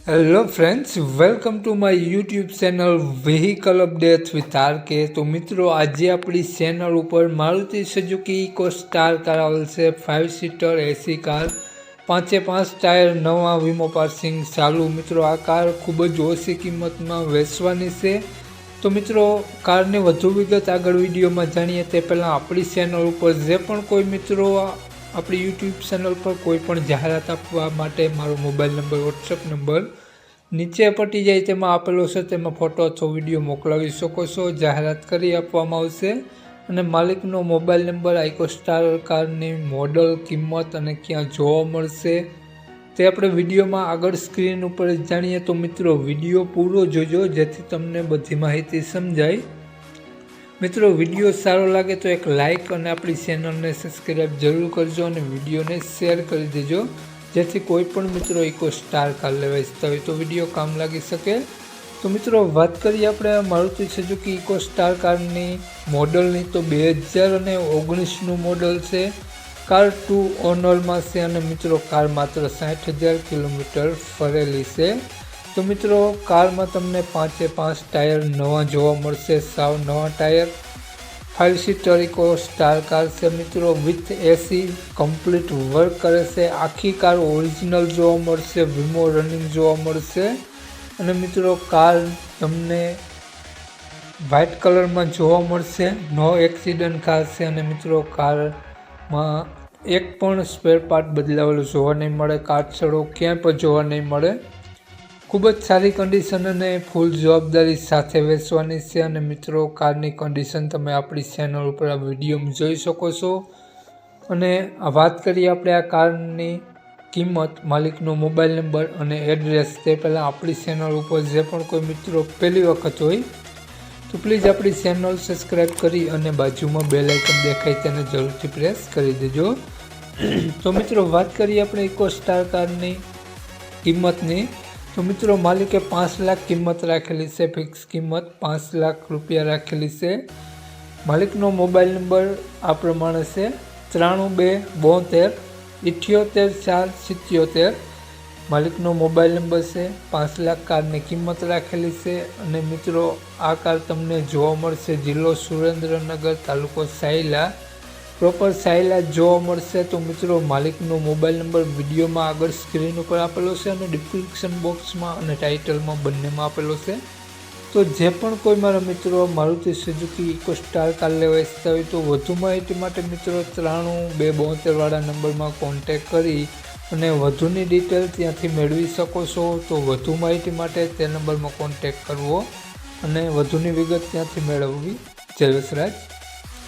Hello friends, welcome to my YouTube channel vehicle update with RK. તો મિત્રો, આજે આપણી ચેનલ ઉપર Maruti Suzuki Eeco star car આવેલ છે। 5 સીટર એસી કાર, 5 ટાયર, નવા વીમો પાસિંગ ચાલુ। મિત્રો, આ કાર ખૂબ જ ઓછી કિંમતમાં વેચવાની છે। તો મિત્રો, કારની વધુ વિગત આગળ વિડીયોમાં જાણીએ તે પહેલાં આપણી ચેનલ ઉપર જે પણ કોઈ મિત્રો આપણી યુટ્યુબ ચેનલ પર કોઈ પણ જાહેરાત આપવા માટે મારો મોબાઈલ નંબર, વોટ્સઅપ નંબર નીચે પટી જાય તેમાં આપેલો છે, તેમાં ફોટો અથવા વિડીયો મોકલાવી શકો છો। જાહેરાત કરી આપવામાં આવશે અને માલિકનો મોબાઈલ નંબર, ઇકો સ્ટાર કારની મોડલ, કિંમત અને ક્યાં જોવા મળશે તે આપણે વિડીયોમાં આગળ સ્ક્રીન ઉપર જાણીએ। તો મિત્રો, વિડીયો પૂરો જોજો જેથી તમને બધી માહિતી સમજાય। મિત્રો, વિડીયો સારો લાગે તો એક લાઇક અને આપણી ચેનલને સબસ્ક્રાઈબ જરૂર કરજો અને વિડીયોને શેર કરી દેજો જેથી કોઈ પણ મિત્રો ઇકો સ્ટાર કાર લેવા ઈચ્છતા હોય તો વિડીયો કામ લાગી શકે। તો મિત્રો, વાત કરીએ આપણે મારુતિ સુઝુકી ઇકો સ્ટાર કારની મોડલની, તો 2019નું મોડલ છે। કાર 2 ઓનરમાં છે અને મિત્રો કાર માત્ર 60,000 કિલોમીટર ફરેલી છે। તો મિત્રો, કારમાં તમને 5 ટાયર નવા જોવા મળશે, સાવ નવા tyre. 5 seater Eeco star car છે મિત્રો, વિથ એસી કમ્પ્લીટ વર્ક કરે છે। આખી કાર ઓરિજિનલ જોવા મળશે, વીમો રનિંગ જોવા મળશે અને મિત્રો કાર તમને વ્હાઇટ કલરમાં જોવા મળશે। નો એક્સિડન્ટ કાર છે અને મિત્રો કારમાં એક પણ સ્પેર પાર્ટ બદલાવેલું જોવા નહીં મળે, કાચળો ક્યાંય પણ જોવા નહીં મળે। ખૂબ જ સારી કન્ડિશન અને ફૂલ જવાબદારી સાથે વેચવાની છે અને મિત્રો કારની કન્ડિશન તમે આપણી ચેનલ ઉપર આ વિડીયોમાં જોઈ શકો છો। અને વાત કરીએ આપણે આ કારની કિંમત, માલિકનો મોબાઈલ નંબર અને એડ્રેસ, તે પહેલાં આપણી ચેનલ ઉપર જે પણ કોઈ મિત્રો પહેલી વખત હોય તો પ્લીઝ આપણી ચેનલ સબસ્ક્રાઈબ કરી અને બાજુમાં બેલ આઇકન દેખાય તેને જરૂરથી પ્રેસ કરી દેજો। તો મિત્રો, વાત કરીએ આપણે ઇકો સ્ટાર કારની કિંમતની, તો મિત્રો માલિકે 5 લાખ કિંમત રાખેલી છે, ફિક્સ કિંમત 5 લાખ રૂપિયા રાખેલી છે। માલિકનો મોબાઈલ નંબર આ પ્રમાણે છે 93 72 78 477। માલિકનો મોબાઈલ નંબર છે, 5 લાખ કારની કિંમત રાખેલી છે અને મિત્રો આ કાર તમને જોવા મળશે જિલ્લો સુરેન્દ્રનગર, તાલુકો સાયલા, પ્રોપર સાયલા જોવા મળશે। તો મિત્રો, માલિકનો મોબાઈલ નંબર વિડીયોમાં આગળ સ્ક્રીન ઉપર આપેલો છે અને ડિસ્ક્રિપ્શન બોક્સમાં અને ટાઇટલમાં બંનેમાં આપેલો છે। તો જે પણ કોઈ મારા મિત્રો Maruti Suzuki Eeco star car લેવા ઈચ્છતા હોય તો વધુ માહિતી માટે મિત્રો 93 272 વાળા નંબરમાં કોન્ટેક કરી અને વધુની ડિટેલ ત્યાંથી મેળવી શકો છો। તો વધુ માહિતી માટે તે નંબરમાં કોન્ટેક કરવો અને વધુની વિગત ત્યાંથી મેળવવી। જય વસરાજ।